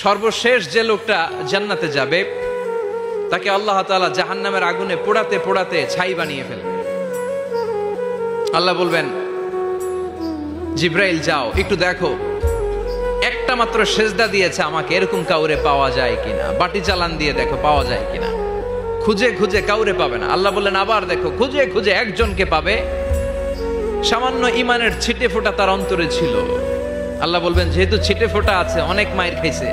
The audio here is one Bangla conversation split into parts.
সর্বশেষ যে লোকটা জান্নাতে যাবে তাকে আল্লাহ তাআলা জাহান্নামের আগুনে পোড়াতে পোড়াতে ছাই বানিয়ে ফেলবে। আল্লাহ বলবেন, জিব্রাইল যাও একটু দেখো, একটা মাত্র সেজদা দিয়েছে আমাকে, এরকম কাউরে পাওয়া যায় কিনা। বাটি চালান দিয়ে দেখো পাওয়া যায় কিনা। খুঁজে খুঁজে কাউরে পাবে না। আল্লাহ বললেন, আবার দেখো, খুঁজে খুঁজে একজনকে পাবে, সামান্য ইমানের ছিটে ফোঁটা তার অন্তরে ছিল। আল্লাহ বলবেন, যেহেতু ছিটে ফোঁটা আছে, অনেক মায়ের খাইছে,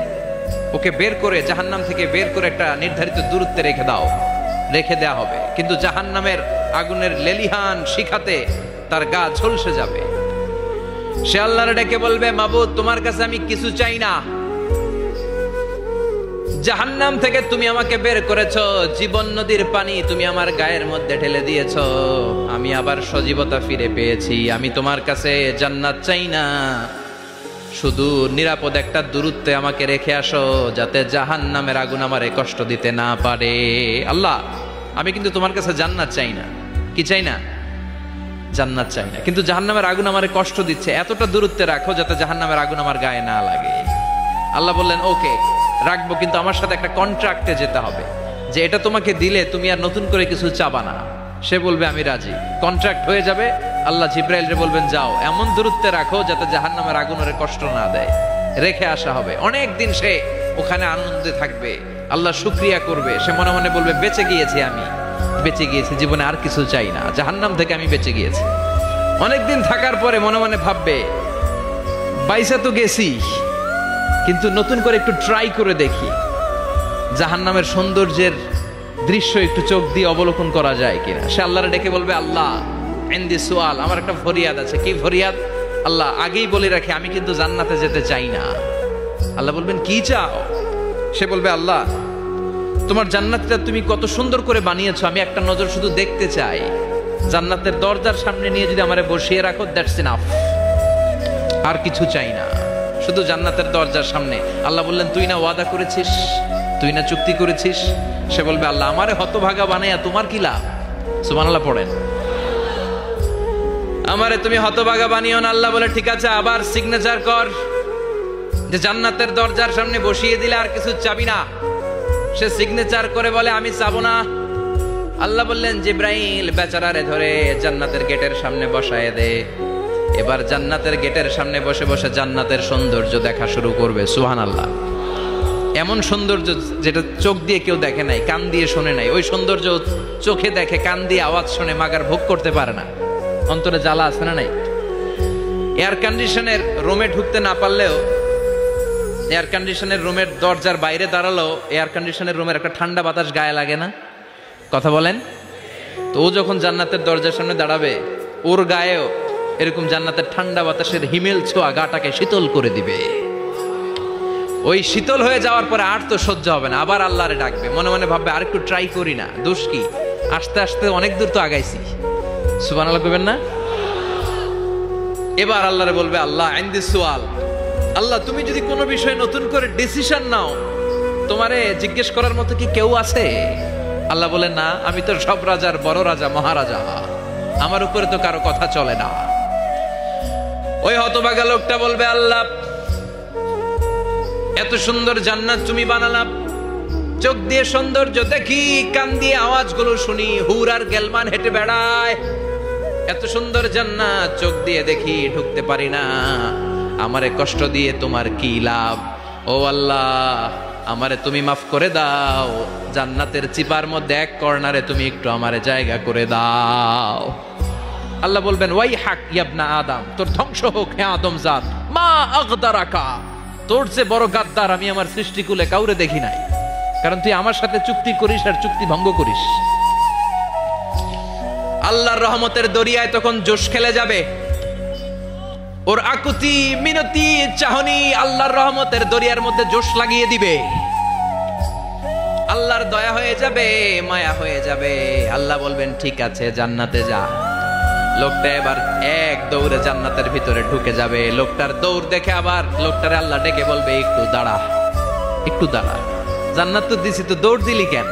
ওকে বের করে জাহান্নাম থেকে বের করে একটা নির্ধারিত দূরত্বে রেখে দাও। রেখে দেয়া হবে, কিন্তু জাহান্নামের আগুনের লেলিহান শিখাতে তার গা ঝলসে যাবে। সে আল্লাহর ডেকে বলবে, মাবুদ তোমার কাছে আমি কিছু চাই না, জাহান্নাম থেকে তুমি আমাকে বের করেছো, জীবন নদীর পানি তুমি আমার গায়ের মধ্যে ঢেলে দিয়েছো, আমি আবার সজীবতা ফিরে পেয়েছি। আমি তোমার কাছে জান্নাত চাই না, শুধু নিরাপদ একটা দূরত্বে আমাকে রেখে আসো, যাতে জাহান্নামের আগুন আমারে কষ্ট দিতে না পারে। আল্লাহ, আমি কিন্তু তোমার কাছে জান্নাত চাই না। কি চাই না? জান্নাত চাই না, কিন্তু জাহান্নামের আগুন আমারে কষ্ট দিচ্ছে, এতটা দূরত্বে রাখো যাতে জাহান্নামের আগুন আমার গায়ে না লাগে। আল্লাহ বললেন, ওকে রাখবো, কিন্তু আমার সাথে একটা কন্ট্রাক্টে যেতে হবে, যে এটা তোমাকে দিলে তুমি আর নতুন করে কিছু চাবা না। সে বলবে, আমি রাজি। কন্ট্রাক্ট হয়ে যাবে। আল্লাহ জিব্রাইলকে বলবেন, যাও এমন দূরত্বে রাখো যাতে জাহান্নামের আগুন ওরে কষ্ট না দেয়। রেখে আসা হবে। অনেক দিন সে ওখানে আনন্দে থাকবে, আল্লাহ শুকরিয়া করবে। সে মনে মনে বলবে, বেঁচে গিয়েছি, আমি বেঁচে গিয়েছি, জীবনে আর কিছু চাই না, জাহান্নাম থেকে আমি বেঁচে গিয়েছি। অনেকদিন থাকার পরে মনে মনে ভাববে, বাইসা তো গেছি, কিন্তু নতুন করে একটু ট্রাই করে দেখি, জাহান্নামের সৌন্দর্যের দৃশ্য একটু চোখ দিয়ে অবলোকন করা যায় কিনা। সে আল্লাহরে ডেকে বলবে, আল্লাহ ইনদি সুআল, আমার একটা ফরিয়াদ আছে। কি ফরিয়াদ? আল্লাহ আগেই বলে রাখি, আমি কিন্তু জান্নাতে যেতে চাই না। আল্লাহ বলবেন, কি চাও? সে বলবে, আল্লাহ তোমার জান্নাতটা তুমি কত সুন্দর করে বানিয়েছো, আমি একটা নজর শুধু দেখতে চাই। জান্নাতের দরজার সামনে নিয়ে যদি আমারে বসিয়ে রাখো, দ্যাটস ইনাফ, আর কিছু চাই না, শুধু জান্নাতের দরজার সামনে। আল্লাহ বললেন, তুই না ওয়াদা করেছিস, তুই না চুক্তি করেছিস। সে বলবে, আল্লাহ আমারে হতভাগা বানাইয়া তোমার কি লাভ? সুবহানাল্লাহ পড়েন। আমারে তুমি হতভাগা বানিও না। আল্লাহ বলে, ঠিক আছে, আবার সিগনেচার কর যে জান্নাতের দরজার সামনে বসিয়ে দিলে আর কিছু চাবি না। সে সিগনেচার করে বলে, আমি চাবো না। আল্লাহ বললেন, জিব্রাইল বেচারারে ধরে জান্নাতের গেটের সামনে বসায় দে। এবার জান্নাতের গেটের সামনে বসে বসে জান্নাতের সৌন্দর্য দেখা শুরু করবে। সুবহানাল্লাহ। এমন সৌন্দর্য যেটা চোখ দিয়ে কেউ দেখে নাই, কান দিয়ে শোনে নাই। ওই সৌন্দর্য চোখে দেখে, কান দিয়ে আওয়াজ শুনে মাগার ভোগ করতে পারে না। অন্তরে জ্বালা আছে না নাই? এয়ার কন্ডিশনের রুমে ঢুকতে না পারলেও, এয়ার কন্ডিশনের রুমের দরজার বাইরে দাঁড়ালো, এয়ার কন্ডিশনের রুমের একটা ঠান্ডা বাতাস গায়ে লাগে না? কথা বলেন তো। ও যখন জান্নাতের দরজার সামনে দাঁড়াবে, ওর গায়েও এরকম জান্নাতের ঠান্ডা বাতাসের হিমেল ছোঁয়া গাটাকে শীতল করে দিবে। ওই শীতল হয়ে যাওয়ার পরে আর তো সহ্য হবে না, আবার আল্লাহরে ডাকবে। মনে মনে ভাববে, আর একটু ট্রাই করি না, দোষ কি, আস্তে আস্তে অনেক দূর তো আগাইছি। সুবহানাল্লাহ কইবেন না? এবার আল্লাহরে বলবে, আল্লাহ ইনদি সুআল, আল্লাহ তুমি যদি কোনো বিষয়ে নতুন করে ডিসিশন নাও, তোমারে জিজ্ঞেস করার মতো কি কেউ আছে? আল্লাহ বলেন, না, আমি তো সব রাজার বড় রাজা, মহারাজা, আমার উপরে তো কারো কথা চলে না। ওই হতভাগা লোকটা বলবে, আল্লাহ এত সুন্দর জান্নাত তুমি বানালাম, চোখ দিয়ে সৌন্দর্য দেখি, কান দিয়ে আওয়াজগুলো শুনি, হুর আর গেলমান হেঁটে বেড়ায়, এত সুন্দর জান্নাত চোখ দিয়ে দেখি, ঢুকতে পারি না, আমারে কষ্ট দিয়ে তোমার কি লাভ? ও আল্লাহ, আমারে তুমি মাফ করে দাও, জান্নাতের চিপার মধ্যে এক কর্নারে তুমি একটু আমারে জায়গা করে দাও। আল্লাহ বলবেন, ওয়াই হাক ইবনা আদম, তোর ধ্বংস হোক হে আদম জাত, মা আগদারাকা, তোর চেয়ে বড় গাদ্দার আমি আমার সৃষ্টিকুলে কাউরে দেখি নাই, কারণ তুই আমার সাথে চুক্তি করিস আর চুক্তি ভঙ্গ করিস। আল্লাহর রহমতের দরিয়ায় তখন জোশ খেলে যাবে, ওর আকুতি মিনতি চাহনি আল্লাহর রহমতের দরিয়ার মধ্যে জোশ লাগিয়ে দিবে। আল্লাহর দয়া হয়ে যাবে, মায়া হয়ে যাবে। আল্লাহ বলবেন, ঠিক আছে, জান্নাতে যা। লোকটা এবার এক দৌড়ে জান্নাতের ভিতরে ঢুকে যাবে। লোকটার দৌড় দেখে আবার লোকটারে আল্লাহ ডেকে বলবে, একটু দাঁড়া, একটু দাঁড়া, জান্নাত তো দিছি, তো দৌড় দিলি কেন?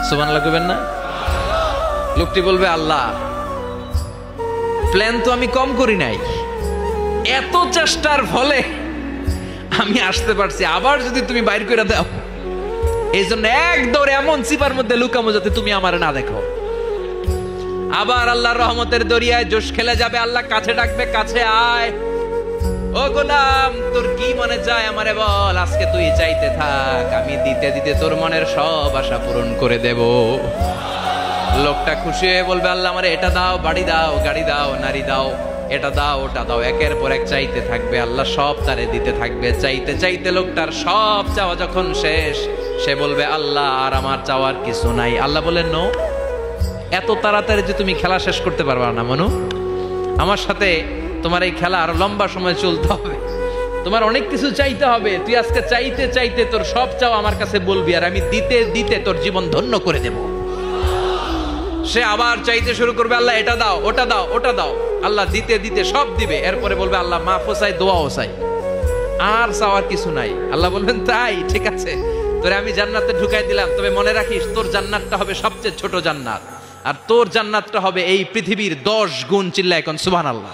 সুবহানাল্লাহ কইবেন না? লোকটি বলবে, আল্লাহ প্ল্যান তো আমি কম করি নাই, এত চেষ্টার ফলে আমি আসতে পারছি, আবার যদি তুমি বাইর করে দাও, এই জন্য এক দৌড়ে এমন চিপার মধ্যে লুকামো যাতে তুমি আমার না দেখো। আবার আল্লাহর রহমতের দরিয়ায় জোশ খেলে যাবে, আল্লাহ কাছে ডাকবে, কাছে আয় ও গোলাম, তোর কি মনে চায় আমারে বল, আজকে তুই চাইতে থাক, আমি দিতে দিতে তোর মনের সব আশা পূরণ করে দেব। লোকটা খুশি হয়ে বলবে, আল্লাহ আমারে এটা দাও, বাড়ি দাও, গাড়ি দাও, নারী দাও, এটা দাও, ওটা দাও, একের পর এক চাইতে থাকবে, আল্লাহ সব তারে দিতে থাকবে। চাইতে চাইতে লোকটার সব চাওয়া যখন শেষ, সে বলবে, আল্লাহ আর আমার চাওয়ার কিছু নাই। আল্লাহ বলেন, নো, এত তাড়াতাড়ি যে তুমি খেলা শেষ করতে পারবা না মনু, আমার সাথে তোমার এই খেলা আরো লম্বা সময় চলতে হবে, তোমার অনেক কিছু চাইতে হবে। তুই আজকে চাইতে চাইতে তোর সব চাও আমার কাছে বলবি, আর আমি দিতে দিতে তোর জীবন ধন্য করে দেব। সে আবার চাইতে শুরু করবে, আল্লাহ এটা দাও, ওটা দাও, ওটা দাও, আল্লাহ দিতে দিতে সব দিবে। এরপরে বলবে, আল্লাহ মাফও চাই, দোয়াও চাই, আর চাওয়ার কিছু নাই। আল্লাহ বলবেন, তাই ঠিক আছে, তোরে আমি জান্নাতে ঢুকাই দিলাম, তবে মনে রাখিস তোর জান্নাতটা হবে সবচেয়ে ছোট জান্নাত, আর তোর জান্নাতটা হবে এই পৃথিবীর 10 গুণ। চিল্লায় এখন সুবহানাল্লাহ।